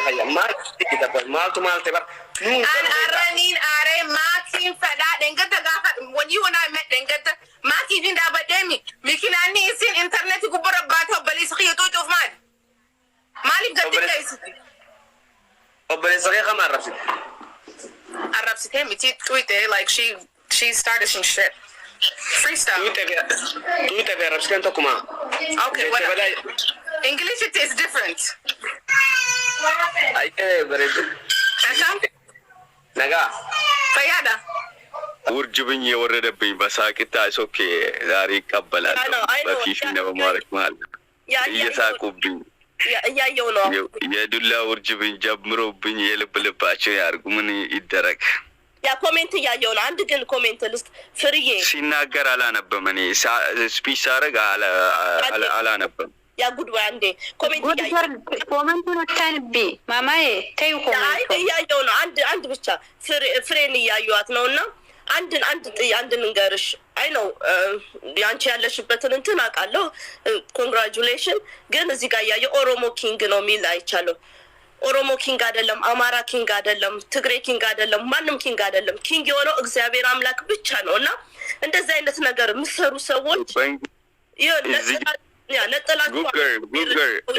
خيا ما كده ما تبر أنا أرانين أري ماكين فدا دنجت غافت when you and I met دنجت ماكي دين دابدمي ممكن أني يصير إنترنت كبر باتها بليسخية تويتوف ماد مالي بجد كيسي وبليسخية كم عربت كم بتي تويتر like she started some shit freestyle تويتر في عربت كم تكما okay whatever English it is different أيه بريد نجا فيادا ورجبني ورد بين بساكت أوكي داري قبلا ما في نبى مارك مال يا ساكوبين يا يونو يا دولا ورجبين جاب مربين يلبل باشا يارجمني إدرك يا كومنت يا يونو عندك الكومنت لست فريه سيناجر على نبمني سبيسارك على نبم يا جود وعندي كومنت نتنبي ماما تيو كومنت يا يونو عند بس فريني يا يواتنا عند نقارش I know يعني ያለሽበትን እንትን አቃለው congratulation ግን እዚህ ጋር ያየ ኦሮሞ ኪንግ ነው ሚል አይቻለው ኦሮሞ ኪንግ አይደለም አማራ ኪንግ አይደለም ትግሬ ኪንግ አይደለም ማንም ኪንግ አይደለም ኪንግ የሆነው እግዚአብሔር አምላክ ብቻ ነውና እንደዛ አይነት ነገር ምሰሩ ሰዎች ያ ነጠላችሁ ጉገር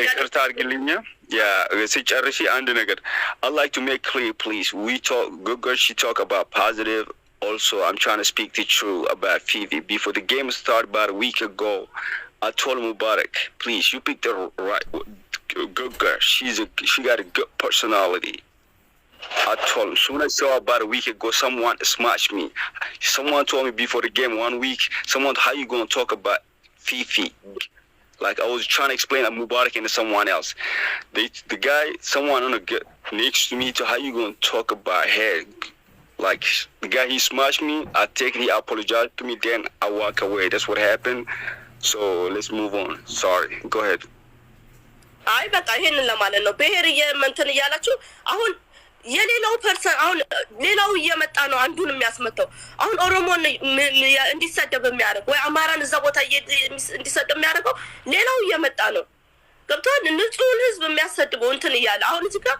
ይቅርታ አድርግልኛ ያ ሲጨርሺ አንድ ነገር I'd like to make clear please we talk Google she talk about positive. Also, I'm trying to speak the truth about Fifi. Before the game started about a week ago, I told Mubarak, please, you pick the right good girl. She got a good personality. I told him. Soon as I saw about a week ago, someone smashed me. Someone told me before the game 1 week, how you gonna talk about Fifi? Like I was trying to explain Mubarak into someone else. The guy, someone on the next to me, to how you gonna talk about her? Like the guy, he smashed me. I take it. He apologized to me. Then I walk away. That's what happened. So let's move on. Sorry. Go ahead. አይ በቃ ይሄንን ለማለት ነው ብሄር የመንተን ያላችሁ አሁን የሌላው ፐርሰን አሁን ሌላው እየመጣ ነው አንዱን የሚያስመጣው አሁን ኦሮሞን እንዲሰደብ የሚያደርግ ወይ አማራን እዛ ቦታ እንዲሰደብ የሚያደርገው ሌላው እየመጣ ነው ገብቷል ንጹህ ህዝብ የሚያሰድበው እንትን ይያለ አሁን እዚህ ጋር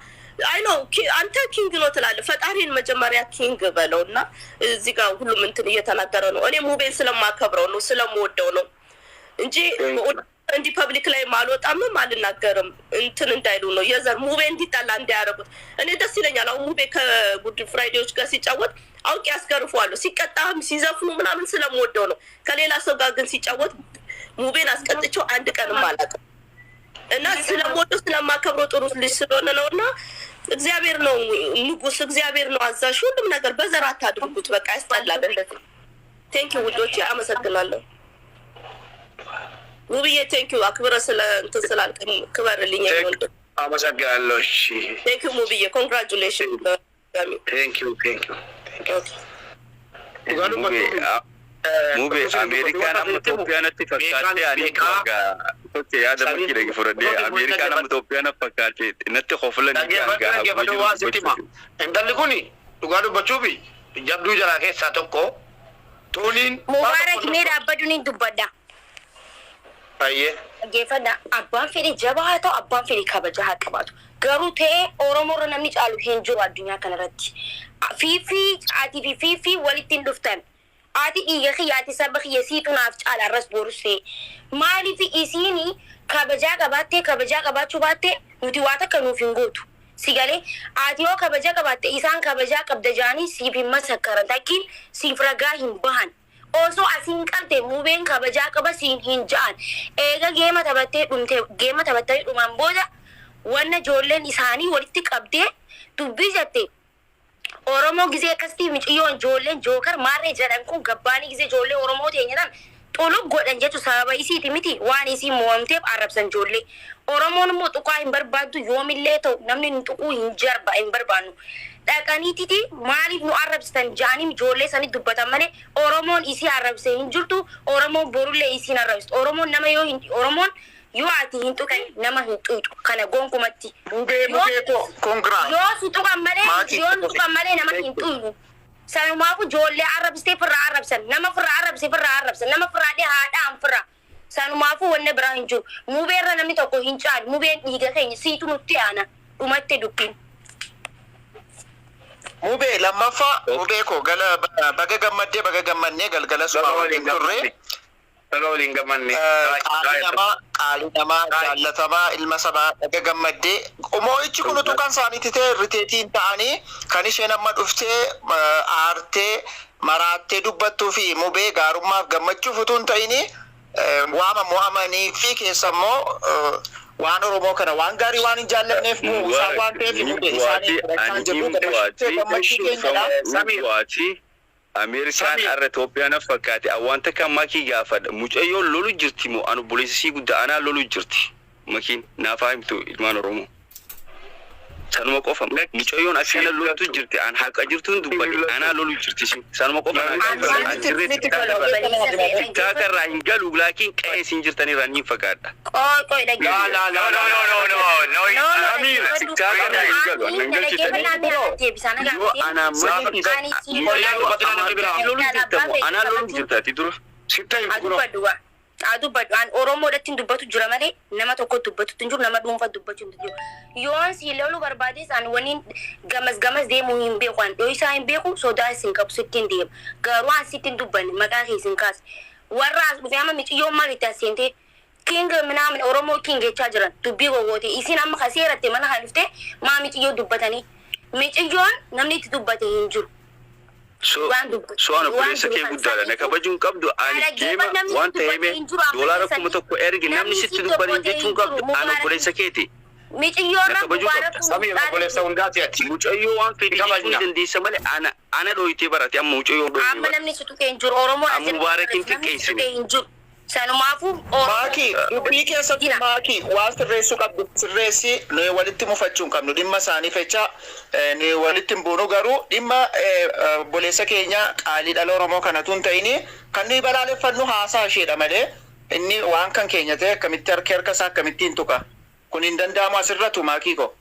I know አንተ ኪንግ ነው ትላለህ ፈጣሪን መጀመሪያ ኪንግ በለውና እዚህ ጋር ሁሉም እንትን እየተናገረ ነው እኔ ሙቤን ስለማከብረው ነው ስለምወደው ነው እንጂ እንዲ ፐብሊክ ላይ ማልወጣም ማልናገርም እንትን እንዳይሉ ነው የዘር ሙቤ እንዲጣላ እንዲያረጉት እኔ ደስ ይለኛል አሁን ሙቤ ከጉድ ፍራይዴዎች ጋር ሲጫወት አውቂ ያስገርፈዋለሁ ሲቀጣም ሲዘፍኑ ምናምን ስለምወደው ነው ከሌላ ሰው ጋር ግን ሲጫወት ሙቤን አስቀጥቼው አንድ ቀንም አላውቅም እና ስለምወደው ስለማከብረው ጥሩ ልጅ ስለሆነ ነውና እግዚአብሔር ነው ንጉስ እግዚአብሔር ነው አዛዥ ሁሉም ነገር በዘራት አድርጉት በቃ ያስጠላል እንደዚህ ቴንክ ዩ ውዶች አመሰግናለሁ ውብዬ ቴንክ ዩ አክብረ ስለ እንትን ስላልከኝ ክበርልኝ ይሁን አመሰግናለሁ እሺ ቴንክ ዩ ውብዬ ኮንግራቹሌሽን ቴንክ ዩ ሙቤ አሜሪካን ኢትዮጵያን ተፈካቴ አሪካ ኦኬ ያደ መኪና ይፈረደ አሜሪካን ኢትዮጵያን ተፈካቴ ነተ ኾፍለን ገፈዱ ዋሲቲማ እንደልኩኒ ዱጋዱ በቹቢ ጀብዱ ጀራ ከሳ ተቆ ቶኒን ሙባረክ ሜዳ አበዱኒ ዱበዳ አየ ገፈዳ አባን ፌሪ ጀባሃቶ አባን ፌሪ ከበጃ ሀቀባቱ ገሩቴ ኦሮሞሮ ነምኒ ጫሉ ሄንጆ አዱኛ ከነረቲ ፊፊ ወሊቲን ዱፍተን አዲ ይያቲ ሰበኽ የሲቱን አፍጫላ ረስ ቦርሴ ማሊፊ ኢሲኒ ከበጃ ቀባቹ ባቴ ሙቲዋታ ከኑፊንጎቱ ሲጋሌ አዲዮ ከበጃ ቀባቴ ኢሳን ከበጃ ቀብደጃኒ ሲቢ መሰከረን ታኪን ሲፍረጋ ሂምባን ኦሶ አሲን ቀልቴ ሙቤን ከበጃ ቀባ ሲን ሂንጃን ኤጋ ጌማ ተበቴ ዱማን ቦዳ ወነ ጆለን ኢሳኒ ወልቲ ቀብዴ ዱቢጀቴ ኦሮሞ ጊዜ ከስቲ ምጭዮን ጆለን ጆከር ማሬ ጀዳንኩን ገባኒ ጊዜ ጆሌ ኦሮሞ ተኝናን ጦሎ ጎደንጀቱ ሰባይሲ ቲሚቲ ዋኒሲ ሞምቴብ አረብሰን ጆሌ ኦሮሞን ሞጥቋ እንበርባዱ ዮሚሌቶ ነምን ጥቁ እንጀርባ እንበርባኑ ዳቃኒቲቲ ማሊፍ ነው አረብስተን ጃኒም ጆሌ ሰኒ ዱበታመኔ ኦሮሞን ኢሲ አረብሰ እንጅርቱ ኦሮሞ ቦሩሌ ኢሲ አረብስት ኦሮሞን ነመዮ ኦሮሞን yuati hintukai nama hintuitu kana gonkumatti mubeto kongra yo sutu kamale nama hintuitu sanumaku jolle arabste fira arabsan nama fira arabsan nama fira de hada am fira sanumaku wonne brahinju mubera nami to ko hincan mube diga kenya situ muttiana dhumatte dubbiin. Mube lammaffaa mube ko gala baga gammadnee galgala suma waliin turre. Baga waliin gammadne. Qaali namaa jaallatamaa ilma sabaa baga gammaddee. Moo'ichi kun utuu kan isaaniitti ta'e riteetiin ta'anii kan isheen amma dhuftee aartee maraattee dubbattuu fi mubee gaarummaaf gammachuuf utuu hin ta'ini waama mo'amanii fi keessa immoo waan Oromoo kana waan gaarii waan hin jaallanneef isaan waan ta'eef mubee isaanii kan jedhu gammachuu keenyadha. Samiiwaati Ameerikaan irra Itoophiyaa fakkaate awwanta kan Makii gaafadha mucayyoon lolu jirti moo anu buleessii guddaa anaa lolu jirti Makiin naafaa himtu ilmaan Oromoo. Sanuma qofa mucayyoon akkana loltu jirti an haqa jirtuun dubbadhe anaa lolu jirti sanuma qofa taakarraa hin galu laakiin qe'ee isin jirtanirraa niin fagaadha. Qoy dhaggeeffatu. Anaa lolu jirtaati dura. Adu baduan Oromoo datin dubbatu jira malee nama tokko dubbatu tunjur nama dhuunfa dubbatu tunjur yoon si lolu barbaade san wani gamas deemu hin beeku an do isa hin beeku sodaa isin qabu sittin deem garu an sittin dubbanne maqaa keessin kaas warra as dhufe amma miciyoo marita sente king minaamin Oromoo king jechaa jiran dubbii gogooti isin amma kaseeratte mana halifte maa miciyoo dubbatanii miciyoon namni itti dubbate hin jiru. So ana buleessa kee guddaadha na kabajuun qabdu ani geema wanta hime doolaara kuma tokko ergi namni sitti dubbatan jechuun qabdu ana buleessa keeti. Miciyyoon kabajuu qabda. Samii buleessa hundaati ati. Mucayyoo waan fedhi jechuun dandeessa malee ana dhooyitee barate amma mucayyoo dhooyitee. Amma namni situ kee hin jiru Oromoo amma mubaarakiin xiqqeessine. Sanumaafu Makii dubbii keessatti Makii waan sirreessuu qabdu sirreessi nuyi walitti mufachuun qabnu dhimma isaanii fecha nuyi walitti buunu garuu dhimma buleessa keenya qaalii dhala Oromoo kanatu hin ta'ini kan nuyi balaaleffannu haasaa isheedha malee inni waan kan keenya ta'e akkamitti harka isaa akkamittiin tuqa kun hin danda'amu asirratu Makii ko.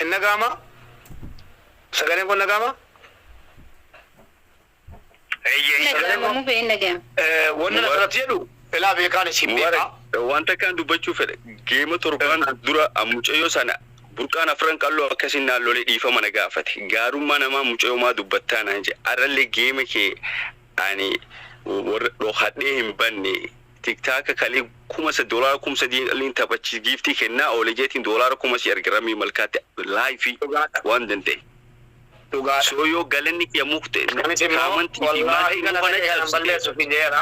Nagama sagaleen kun nagama nagamu be nagam wanna nasratti jedhu ilaa beekaan isin beeka wanta kan dubbachuu fedhe geema torbaan dura mucayyoo sana burqaan afran qalloo akkasiin naannolee dhiifama na gaafate gaarummaa namaa mucayyoo maa dubbattaa naan jedhe arrallee geema kee ani warra dhohadhee hin banne TikTok kali kuma $1 kuma $10 tapachi gifti kenna ole jetin $10 kuma si argrami malkate live one day so yo galenni ya mukte kamanti ma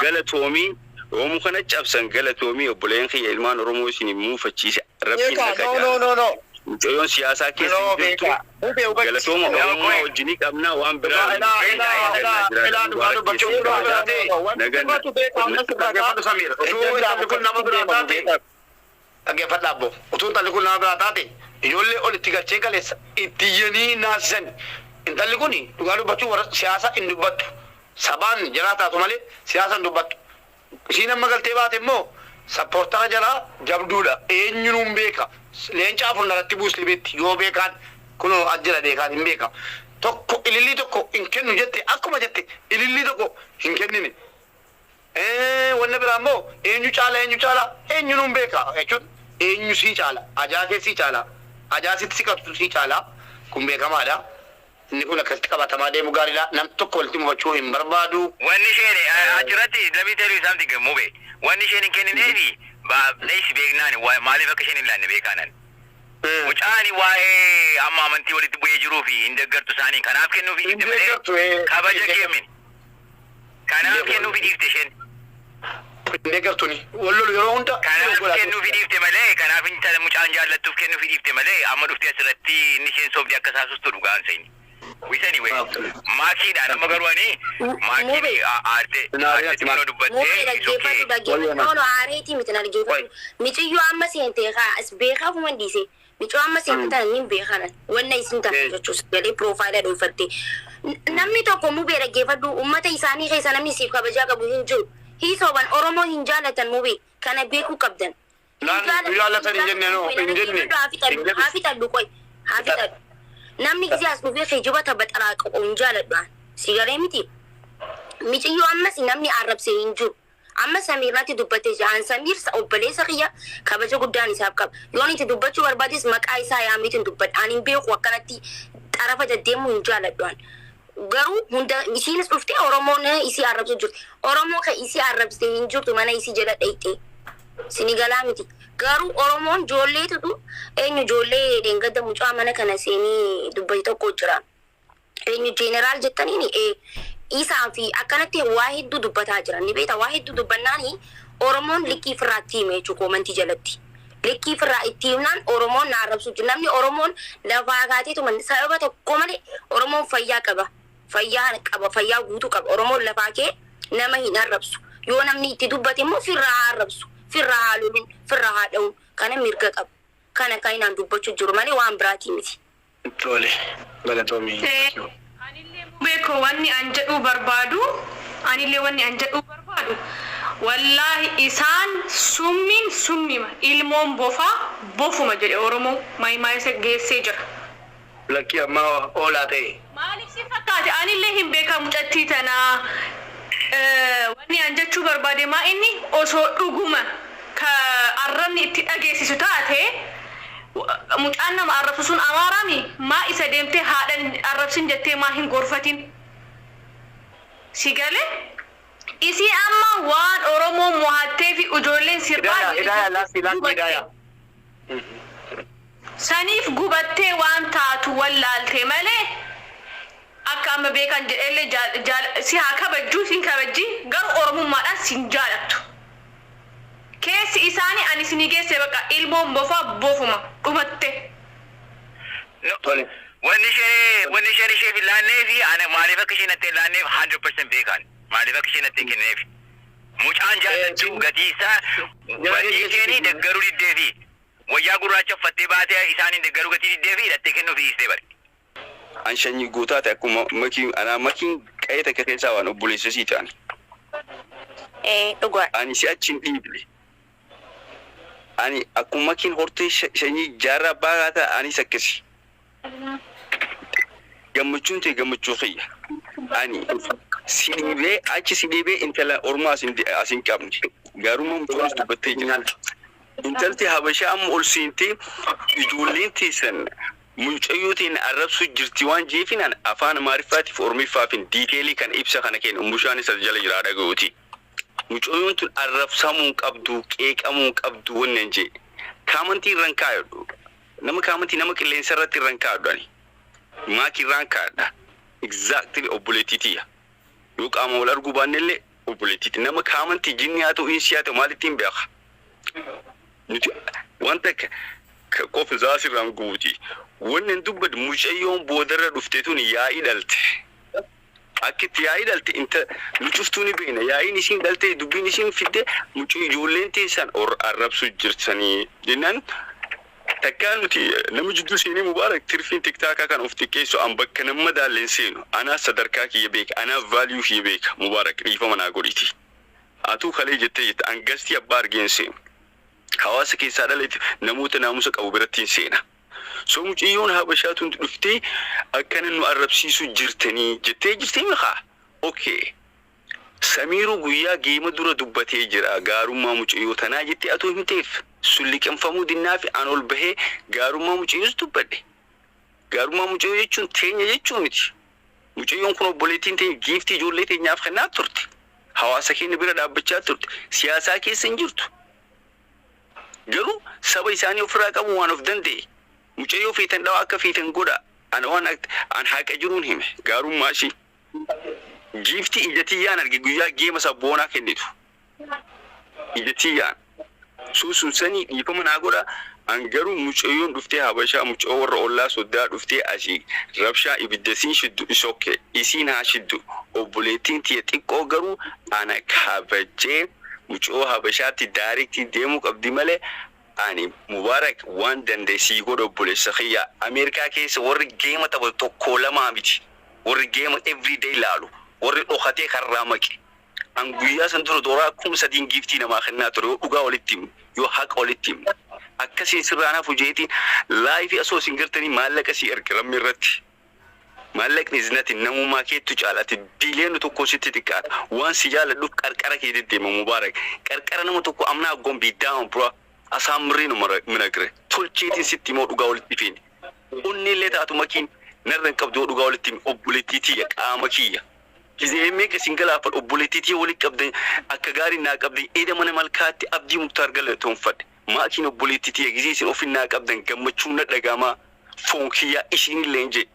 galatomi o mu kana chapsan galatomi o bulen khiya ilman romo sini mu fachi rabbi no Joyon siyasa ke galatomo o jini kamna wan bra Age fatabo utun talikun nama beratate yolle ol tigache kales itiyani nasan intalikuni tugalu bacu war siyasa indubatu saban jarata tumale siyasa indubatu sina magalte bate mo supporta jala jabduda enyunum beka leenca fundaratti buusli betti yoo beekan kuno ajjala beekan hin beeka tokko ililli tokko hin kennu jette akkuma jette ililli tokko hin kennine wanna birammo eenyu caala eenyunum beeka jechuun eenyu si caala ajaa kee si caala ajaa si qabtu si caala kun beekamaadha inni kun akkasitti qabatamaa deemu gaariidha nam tokko walitti mufachuu hin barbaadu wanni sheene achirratti dabii teeru isaamti gammube wanni sheene kennineefi ليش بيجناني ما لي فكشين إلا إنه بيكانن وجاني واي أما منتي ولد بوي جروفي إن دقرت ثاني كان أفكر في إنتبه كابجا كيمين كان أفكر في ديفتشين دقرتني والله يرون تا كان أفكر في ديفتمالي كان أفكر ترى مجان جالت تفكر في ديفتمالي أما دفتي أسرتي نشين صوب جاك ساسوس تروقان سيني ويش anyway Makii dan magarwani Makii arte tino dubbate no areti mitana gefa michiyo amma sente ga asbeha fu mandise michiyo amma sente tan nin beha wannan isin ta jocus gale profile do fatte namni to ko mu bere gefa du ummata isani kai sanami sif ka baja ka buhin jo hi so ban Oromo hinjalatan mu be kana beku kabdan hinjalatan injenne hafita du koy hafita namni gizi as dufe khijuba tabatara ko unjala dan sigare miti Michiyyoo ammas namni arrabsee hin jiru. Amma Samiirnaatti dubbattee jaan Samiir obboleessa kiyya kabaja guddaan isaaf qaba. Yoon itti dubbachuu barbaades maqaa isaa yaamiitiin dubbadha. Ani hin beeku akkanatti xarafa deddeemuu hin jaaladhuan. Garuu hunda isiinis dhuftee Oromoon isii arrabsuu jirti. Oromoo kan isii arrabsee hin jirtu mana isii jala dhayxee. Sinigalaa miti. Garuu Oromoon ijoolleetu eenyu ijoollee deengadda mucaa mana kana seenii dubbate tokko jira. Eenyu jeneraal jettaniini isaa fi akkanatti waa hedduu dubbataa jiran. Ni beektaa waa hedduu dubbannaani Oromoon likkii firraatti hime jechuudha koomantii jalatti. Likkii firraa itti himnaan Oromoon na arrabsuu jira. Namni Oromoon lafaa kaateetu sababa tokko malee Oromoon fayyaa qaba. Fayyaa guutuu qaba. Oromoon lafaa kee nama hin arrabsu. Yoo namni itti dubbate immoo firraa arrabsu. Firraa haaluun, firraa haadha'uun kana mirga qaba. Kana kan inaan dubbachuu jiru malee waan biraatii miti. Tole, galatoomii. Beeko wanni an jedhu barbaadu, anillee wanni an jedhu barbaadu. Wallahi isaan summima ilmoon bofuma jedhe Oromoo maayimaa isa geessee jira. Lakkii ammaa oolaa ta'e. Maaliif si fakkaate? Anillee hin beeka mucattii tanaa. Wanni an jechuu barbaade maa inni osoo dhuguma ka arrabni itti dhageessisu taate mucaan nama arrabsu sun Amaaraami maa isa deemtee haadhan arrabsin jettee maa hin gorfatin si gale isi amma waan Oromoon mo'attee fi ijoolleen sirbaa saniif gubattee waan taatu wallaaltee malee akka amma beekan jedhellee si haa kabajjuu sin kabajji garuu Oromummaadhaan sin jaalattu. Keessi isaanii ani sinii geesse baqa ilmoon bofuma dhumatte. Wanni ishee filaannee fi ana maaliif akka isheen itti ilaanneef 100% beekan. Maaliif akka isheen itti kenneef. Mucaan jaallattu gatii isaa badii isheenii deggaruu diddee fi wayyaa gurraacha uffattee baatee isaanii deggaruu gatii diddee fi hidhattee kennuu fi dhiistee bari. Anshanyi guutaa akkuma makiin qe'ee takka keessaa waan obboleessa sii ta'an. Dhugaa. Ani si achi hin dhiibne. Ani akkuma makiin hortee shanyii jaarraa baagaa ta'a anis akkasi. Gammachuun ta'e gammachuu kiyya. Ani si dhiibee achi si dhiibee intala Oromoo asin qabne. Gaarummaa mucoonis dubbattee jira. Intalti Habashaa amma ol seentee ijoolleen teessan mucayyootiin arrabsuu jirti waan jeefinaan afaan Amaariffaatiif Oromiffaafin diiteelii kan ibsa kana kennu mushaan isa jala jira dhaga'uuti. Mucayyoon tun arrabsamuu qabdu qeeqamuu qabdu wannan jee kaamantii irraan kaayadhu nama kaamantii nama qilleensa irratti irraan kaayadhu ani Maki Iraa kaadha exactly obboleettiitiya yoo qaama wal arguu baannellee obboleettiiti nama kaamantii jinni haa ta'u insi haa ta'u maalittiin beeka nuti wanta qofa zaasirraan guuti wannan dubbad mucayyoon boodarra dhuftee tun yaa'ii dhalte akkitti yaa'ii dhalte inta lucuftuuni beena yaa'iin isiin dhalte dubbiin isiin fidde mucuu ijoolleen teessan arrabsuu jirtanii jennaan takkaan nuti nama jidduu seenee mubaarak tirfiin tiktaakaa kan of xiqqeessu an bakka nama daalleen seenu anaa sadarkaa kiyya beeka anaa vaaliyuu kiyya beeka mubaarak dhiifama naa godhiti atuu kalee jettee an gastii abbaa argeen seenu hawaasa keessaa dhaleeti namoota naamusa qabu birattiin seena. So mucayyoon Habashaa tun dhuftee akkana nu arrabsiisu jirtanii jettee jirtee miqaa. Okay. Samiiruu guyyaa geema dura dubbatee jira gaarummaa mucayyoo tanaa jettee atoo himteef sulliqanfamuu dinnaa fi an ol bahee gaarummaa mucayyoos dubbadhe. Gaarummaa mucayyoo jechuun teenya jechuu miti. Mucayyoon kun obboleettiin teenya giiftii ijoollee teenyaaf kennaa turte. Hawaasa keenya bira dhaabbachaa turte. Siyaasaa keessa hin jirtu. Garuu saba isaanii ofirraa qabu waan of danda'e. Mucayyoo feetan dhawa akka feetan godha. Ana waan an haqa jiruun hime gaarummaa ishii. Giiftii ijatiyyaan arge guyyaa geema sabboonaa kennitu. Ijatiyyaan. Suusunsanii dhiifama naa godha. An garuu mucayyoon dhuftee Habashaa mucayyoo warra ollaa soddaa dhuftee asii rabshaa ibiddasiin shiddu isokke isiin haa shiddu obboleettiin tiya xiqqoo garuu ana kabajee mucayyoo Habashaatti daariktii deemuu qabdi malee ani mubaarak waan dandeessii godha obboleessa kiyya Ameerikaa keessa warri geema taphatu tokko lamaa miti warri geema everyday laalu warri dhokatee karraa maqe an guyyaa san dura dooraa akkuma sadiin giiftii namaa kennaa ture yoo dhugaa walitti himu yoo haqa walitti himu akkasiin sirraanaaf hojeetiin laayifii asoo isin gartanii maallaqa sii erga rammi irratti Mallaqni iznati namummaa keetu caalati biliyoona tokko sitti xiqqaata. Waan si jaaladhuuf qarqara kee deddeema Mubaarak. Qarqara nama tokko amnaa gombiiddaa bura asaamriin minagre. Tolcheetiin sitti moo dhugaa walitti fiini. Onnillee taatu makiin narraan qabdoo dhugaa walitti obboleettiitii qaama kiyya. Gizee meeqa singalaafal obboleettiitii walitti qabdan akka gaarii naa qabdan eeda mana malkaatti abdii muktaar galatoonfadhe. Maakiin obboleettiitii gizee isin ofinnaa qabdan gammachuun na dhagamaa foon kiyyaa isinillee jee.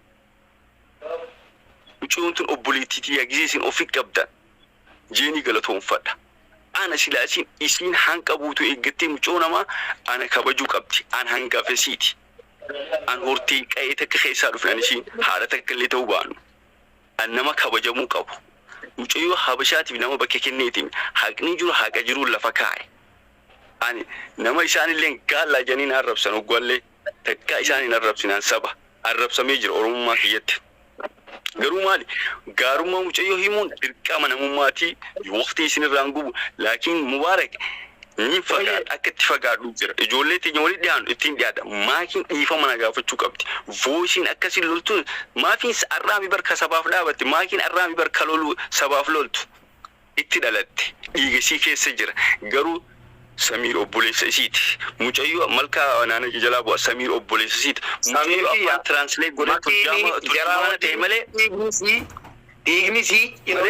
Mucoontun obboleettiitii gizee isin ofi qabdan jeeni galatoonfadha. Ana silaa isin hanqa buutu eeggattee mucoo namaa ana kabajuu qabdi. An hangafesiiti. An hortii qa'ee takka keessaa dhufan isin haala takka illee ta'uu baanu. An nama kabajamuu qabu. Mucayyoo habashaatiif nama bakka kenneetiin haqni jiru haqa jiruun lafa kaa'e. Ani nama isaanillee gaallaa janiin arrabsan oggollee takka isaaniin arrabsinaan saba arrabsamee jira Oromummaa kiyyatti. Garuu maali gaarummaa mucayyoo himuun dirqama namummaatii waqtii isinirraan gubu laakiin Mubaarak ni fagaadha akka itti fagaadhu jira ijoollee teenya walitti dhiyaanu ittiin dhiyaadha maakiin dhiifama na gaafachuu qabdi voisiin akkasiin loltu maafiin arraami barka sabaaf dhaabatti maakiin arraami barka lolu sabaaf loltu itti dhalatte dhiigasii keessa jira garuu Samir obboleessa isiiti mucayyoo malkaa naana jalaa bu'a Samir obboleessa isiiti mucayyoo afaan translate godhee turjama ta'e malee Ignisi, No.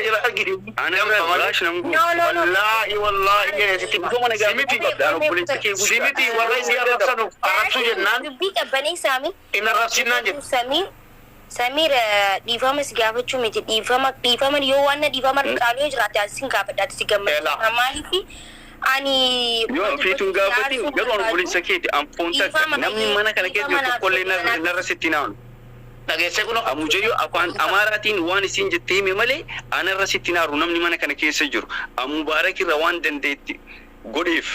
Wallahi, simiti warra isi arrabsanu arrabsu jennaan dubbii qabanii saami in arrabsinaan jedhu. Samir dhiifama si gaafachuu miti dhiifama yoo waan dhiifama qaaluu jiraate asiin gaafadhaati si gammadu maaliif ani yoo fiituun gaafatiin garuu obboleessa keeti amfoonta namni mana kana keessa tokkollee narra sitti naanu. Dhageessee kun Mucayyoo afaan Amaaraatiin waan isin jettee hime malee anarra sitti naaru namni mana kana keessa jiru. Mubaarak irra waan dandeetti godheef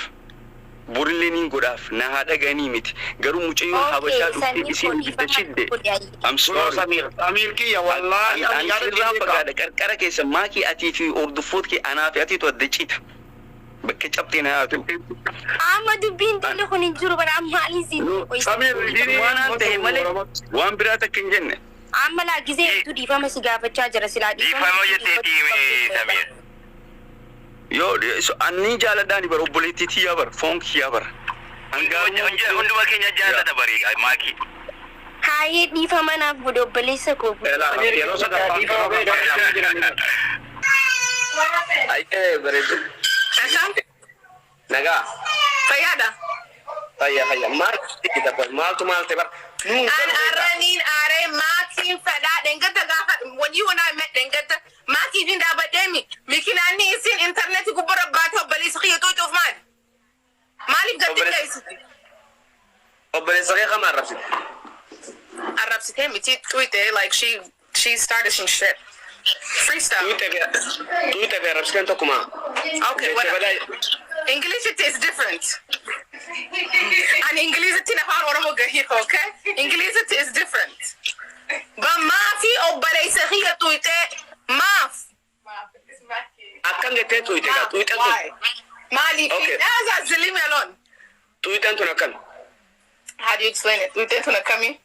burillee niin godhaaf na haadha ganii miti. Garuu mucayyoo habashaa dhuftee isin bidda shidde. I'm sorry. Amiir kiyya wallahi Ani sirraa fagaadha qarqara keessa maakii atii fi orduffoot kee anaa fi atiitu adda cita. Bakka cabtee na haatu. amma dubbiin tolli kun hin jiru bara maaliif Samir Waan aan ta'e malee waan biraa takka hin jenne. amma laa gisee tu dhiifama si gaafachaa jira silaa Dhifama jetteetii Samir. Yoo anni jaaladhaani bara obboleettii tiyyaa bara foon kiyyaa bara. Hunduma keenya jaalata bari Maki. haayee dhiifama naaf godhe obboleessa koo yeroo sadaffaa Aye, bareedu. Nagaa. Fayyada. Fayya. Maaltu bar. Amiirn Makiin fedhaa dhengata gaafa when you and I met dhengata Maki fin dhaabadheemi mikinanni isin internet gubbara baata obboleessa kiyya tuutuuf maali? Maaliif gatti keessatti? Obboleessa kee kama arrabsite. Arrabsitee miti tuite like she started some shit. Freestyle. Tuite be arrabsite tokkuma. Okay, whatever. English it is different. And English it in a hard Oromo here, okay? English it is different. But Mafi obboleessa kiyya tuite maaf. Akkan gete tuite ka tuite Why? Mali Okay. Aza leave me alone. tuite tun akkan. How do you explain it? Tuite tuna kami.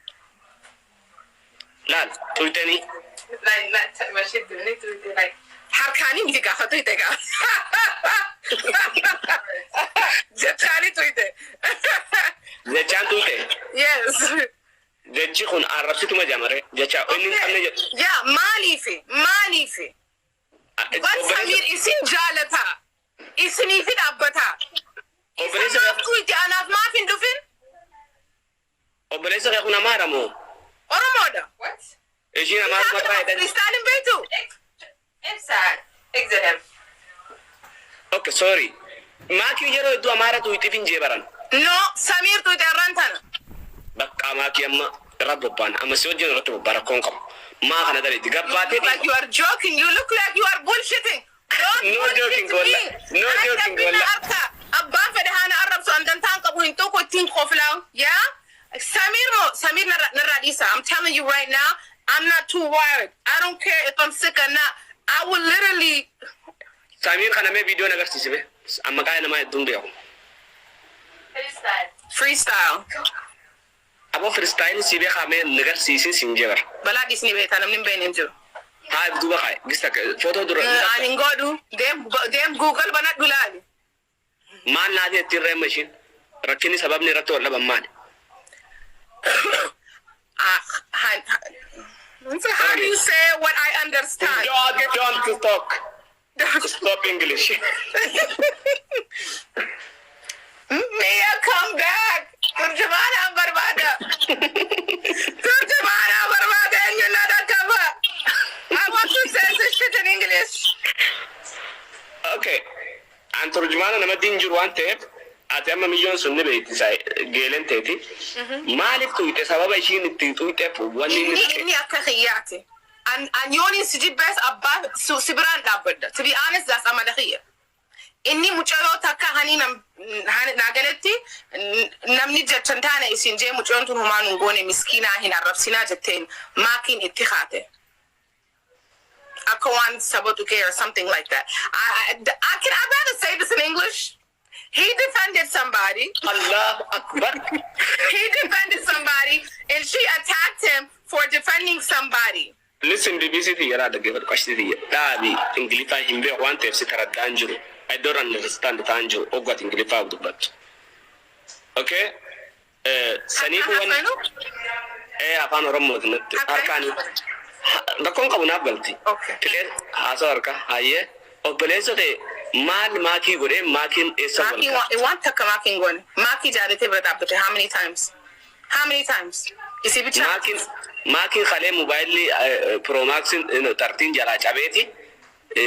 Laal tuite ni. Like harkani miti gafa tuite ka. Jechani tuite. Jechaan tuite. Yes. Jechi kun arrabsitu ma jamare. Jecha inni kanne je. Yeah, Malifi. But Samir isin jalata. Isini fi dabbata. Obboleessa Isanaaf tuite anaaf maafin dufin? Obboleessa kee kun amaara moo? Oromoda. What? Ishiin amaara mataa jedhan. Freestyling beetu. Inside. Exit him. Okay, sorry. Maaki yeroo iddoo amaara tuite fin jeebaran. No, Samir tuite rantana. Bakka maaki amma rabbobaan amma si wajjin irratti bobbara koon qabu. Maa kana daleetti gabbaatee Like you are joking. You look like you are bullshitting. Don't No bullshit joking, me. Golla. No joking, Golla. Abbaan fedhe haana arrabsu andan taan qabu hin tokko ittiin qoflaa. Yeah? Samir narraa dhiisa. I'm telling you right now, I'm not too worried. I don't care if I'm sick or not. I will literally... Samir kana mee viidiyoo agarsiise be. Amma kaaya namaa hedduun beeku. Freestyle. abo freestyle si be khame nagar sisi sinjebar bala disni be tanam nim benem jo ha duba khay gista photo dura ani ngodu dem google bana dulali man na de tirre machine rakini sabab ni rato wala bamman so how do you say what I understand? Don't talk. Stop English. Mia, come back. Turjumana barbada. Turjumana barbada and you're not a cover. I want to say this shit in English. Okay. And Turjumana namadin jurwante. Atema million sunne beiti sai gelen teti. Malik tu ite sababa ishin tu ite po wani ni akakhiyati. And yoni siji best abba sibran dabda. To be honest, that's amalakhiya. Inni muchayo taka hani nagaletti namni jatantana isinje muchayo tu humanu ngone miskina hina rabsina jaten makin ittikhate. Akawan sabotuke or something like that. I'd rather say this in English. He defended somebody. Allah Akbar. He defended somebody and she attacked him for defending somebody. Listen, BBC Iraa the given question here. Dabi English himbe want to sit at Tanjuru. I don't understand the Tanjuru or what English out but. Okay? Sanifu one upon Romo Arkani. The conquer will not guilty. Okay. Azarka, aye. Of Balesitef Maki Gore Makin is someone. You want to come making one. Maki Jadete adapted how many times? How many times? Is he Maki Khale mobile Pro Max in 13 Jara Chabeti.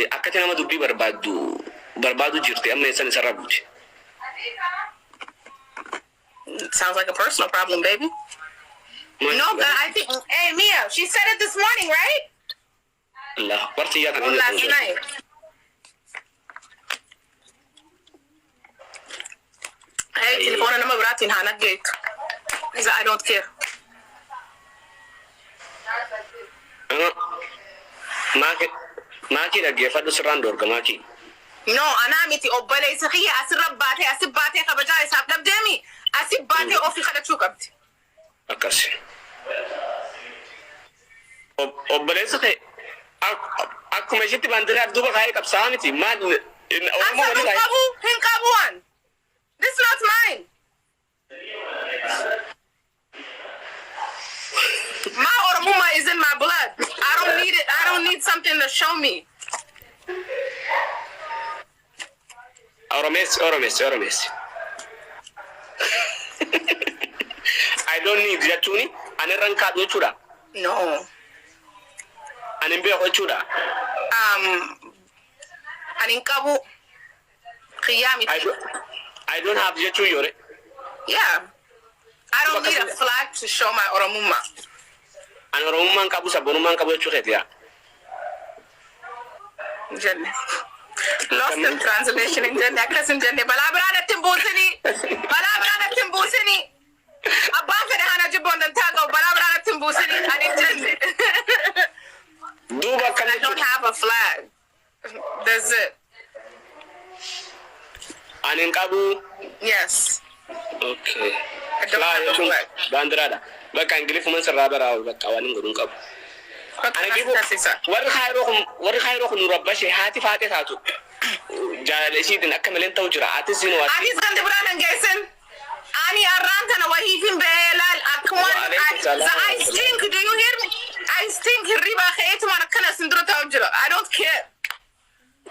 Akatama to be Barbadu Jirti, Amnesan Sarabuch. Sounds like a personal problem, baby. No, but I think, hey, Mia, she said it this morning, right? Allah, what's the other last night? Hey, telephone number brought in Hana Gate. I don't care. Maki the Gafatee Surrender, Maki. No, Anamiti or Balesitef, Asirabate, Asibate, Kabaja, Sabdab Demi, Asibate, Officer Chukabt. Akas. Balesitef. Aku masih di bandara dua kali kapsamiti. Man, in Hinkabuan. This is not mine. My Oromuma is in my blood. I don't need it. I don't need something to show me. Oromes. I don't need Jatuni. Aneranka Chura. No. Anembe Chura. Aninkabu. Kiyami. I don't have Jatu Yore. Yeah. I don't need a flag to show my Oromuma. And Oromuman Kabusa Bonuman Kabu Churetia. Lost in translation in Jenne. Balabrana Timbusini. Balabrana Timbusini. Above the Hana Jibon and Tago, Balabrana Timbusini and in Jenne. I don't have a flag. That's it. And in Kabu? Yes. Okay. I don't have a flag. Bandrada. But can give us a rubber out of Kawaning Gurunka. What Hiro Nurabashi had if I get out to Jalesi in a Camelin Tojura artist in what he's going to run and guessing. Ani Arantan away him Bela Akwan. I stink, do you hear me? I stink Riba hate Maracana Sindro Tojura. I don't care.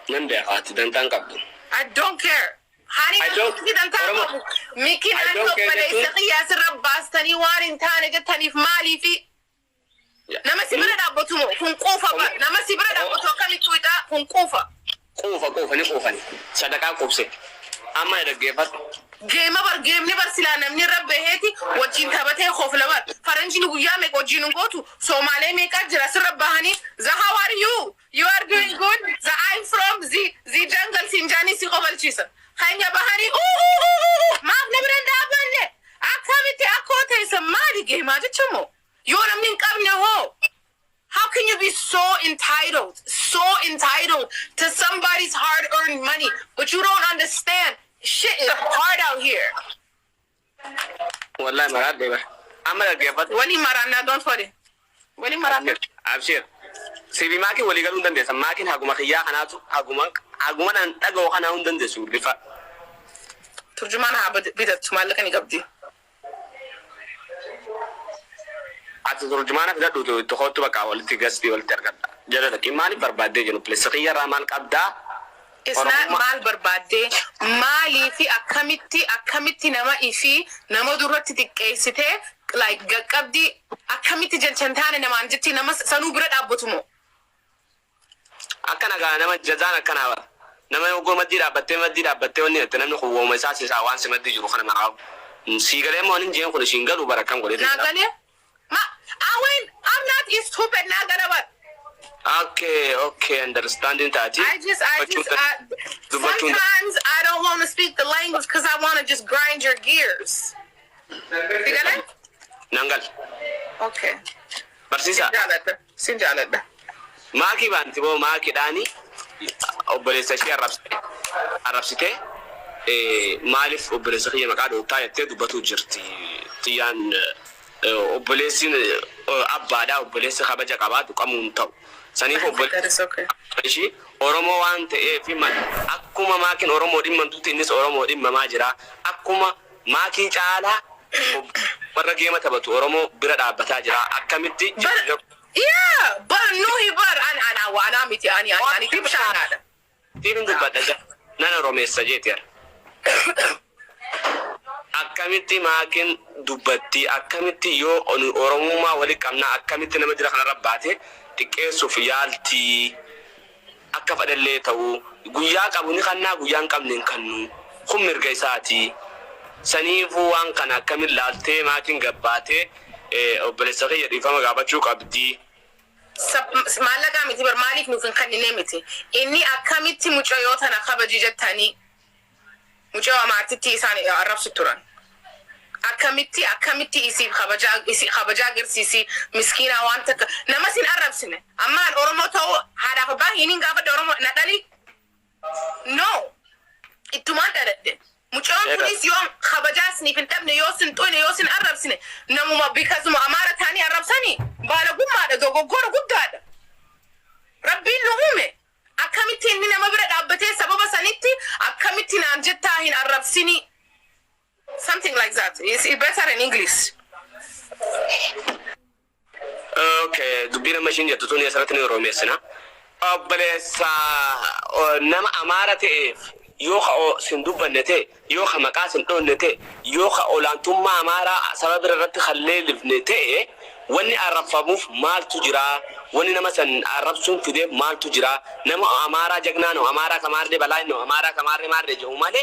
I don't care. I don't care. Miki and Balesitef Rabastani war in Tanaga Tanif Malifi. Namasibra Botumo, Hunkofa, Namasibra Botokami Twitter, Hunkofa. Kofa, Sadaka Kopse. Am I the giver? Game over game never Silanam near Beheti, watching Tabate Hoflavat, Faranjin Guyame or Jinugotu, so Male make a Jarasra Bahani. How are you? You are doing good. I'm from the jungle Sinjani Sikoval Chisa. Hanya Bahani, Mark never end up on it. I come it a quota is a mighty game at the Chumo. You're a mink of your home. How can you be so entitled to somebody's hard-earned money, but you don't understand? Shit is hard out here. Wallahi marad deba. amma Gafate wali marana don't worry wali marana abshir sibi Maki wali galun dan desa Maki haguma khiya kanatu haguma nan daga wa kana undan desu lifa turjuman ha bidat malakani qabdi ati turjumana fida do to khotu baka wal tigasti wal tergada jara da kimani barbade jenu place khiya ramal qabda isna mal barbade mali fi akamitti nama ifi nama durratti tiqqeessite like gaqqabdi akamitti jalchantaane nama anjitti nama sanu bira dhaabatumo akana ga nama jazana akana ba nama go maddi dhaabbatte wonni ette namni khuwoma isaasi sa wansi maddi jiru khana maraw sigale mo nin jeen khulu shingalu barakan gole nagale ma I'm not stupid nagale ba okay understanding that sometimes I don't want to speak the language because I want to just grind your gears. Nangal. Okay. Barsisa. Sinjalada. Maki banti bo Maki dani obbolesa shi arabsite malif obbolesa shi makado tayete dubatu jirti tiyan obbolesin abada obbolesa khabaja qabatu qamun taw sanif obbolesa shi oromo wante fi man akuma Makin oromo dimman tutinis oromo dimma majira akuma Maki chala barrage mata batu oromo bira dabbata jira akamitti yeah but no he but ana miti ani tibshana tibin dubata nana romesa jeter akamitti Makin dubbatti akamitti yo oromo ma wali kamna akamitti nama jira kana rabbate tikesu fiyalti akka fadalle tawu guya qabuni kanna guyan qabnin kannu khumirga isaati sanifu wan kana kamil lalte Makin gabbate obbolesa khiya Dhifama gaafachuu qabdi malaga miti bar malik nufin kannine miti inni akamitti mucoyota na khabaji jettani mucowa maatitti isani arabsu turan akamitti isi khabaja girsisi miskina wanta namasin arabsine amma oromo taw hada ko bahini gafa oromo nadali no ituman dadde mucoon kunis yom khabajas ni fintabne yosin toyne yosin arabsine namuma because mu amara tani arabsani bala gumma da dogogoro guddada rabbi nuhume akamitti ni nama bira dabbate sababa sanitti akamitti nan jetta hin arabsini something like that is it better in English okay dubira machine yatutuni yasaratni romesna obbolesa nama amara te yoha o sindubanete yoha makasin donete yoha olantumma amara sababira rat khalle livnete wani arafamuf mal tujira wani namasan arabsun fide mal tujira nama amara jagnano amara kamarde balaino amara kamarde marde jumale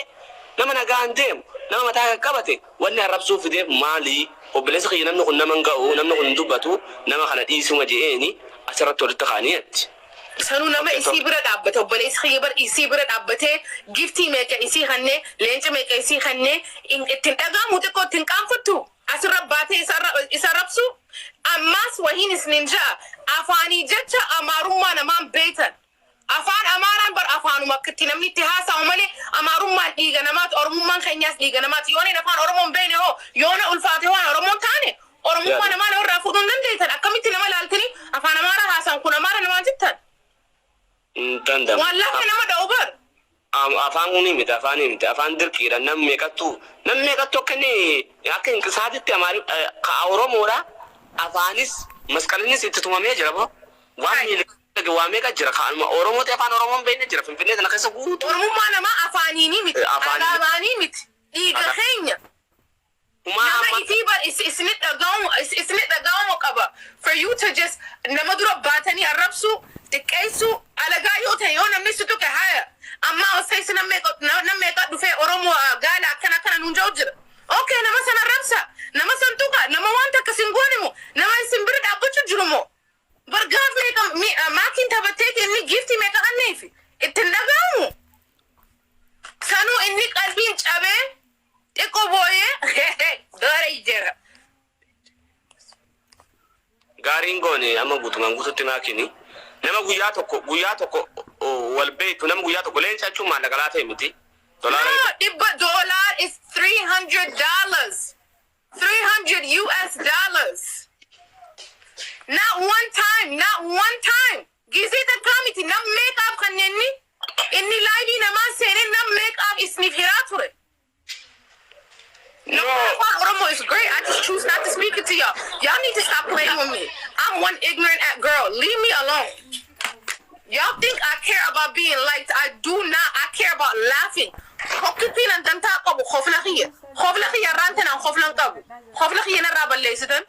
nama nagandem nama mata kabate wani arabsun fide mali obbolesa khina namnu kunna mangao namnu kundubatu nama khana disu majeeni asaratu litqaniyat sanu nama isi bira dabbate obbolesa khibar isi bira dabbate gifti meka isi khanne lenche meka isi khanne tin daga mute ko tin kamfutu asrabate isarabsu ammas wahin isninja afani jacha amarumma naman beitan afan amaran bar afanu makti namni tihasa umale amarumma diga namat orumman khanyas diga namat yoni nafan orumon beene ho yona ulfate ho orumon tane orumma naman orafudun nan deitan akamiti namal altini afan amara hasan kuna mara naman jittan tanda wallahi nama da ubar afan uni mit afan dirkira nam mekatu kene yakin saditi amari ka oromora afanis maskalinis ittumame jirabo wami wame ka jira kan oromo te afan oromon bene jira finfine na kasa gut oromo mana ma afanini mit afani mit iga khenya nama itiba isnit da gawo qaba for you to just namaduro batani arabsu tikaisu alaga yote yona misutu ka haya amma osai nammeka dufe oromo gala kana nunjawjira okay nama sana rabsa nama santuka nama wanta kasingoni mo nama simbira da buchu jurumo bargaf meka Makin tabateke ni gifti meka annefi itindagamu sanu inni qalbin chabe eko boye dore ijera garingone amma gutunga ngututi Makini nama guya tokko wal bayt nama guya tokko lencha chuma daga lata imiti $100 is $300 $300 US. Not one time. Gizita kamiti na make up kanyenni. Inni live na man sene na make up isni hirature. No, Oromo is great. I just choose not to speak it to y'all. Y'all need to stop playing with me. I'm one ignorant girl. Leave me alone. Y'all think I care about being liked. I do not. I care about laughing. Hokitin and danta kabu khoflahiya. Khoflahiya rantan and khoflan kabu. Khoflahiya na Balesitef.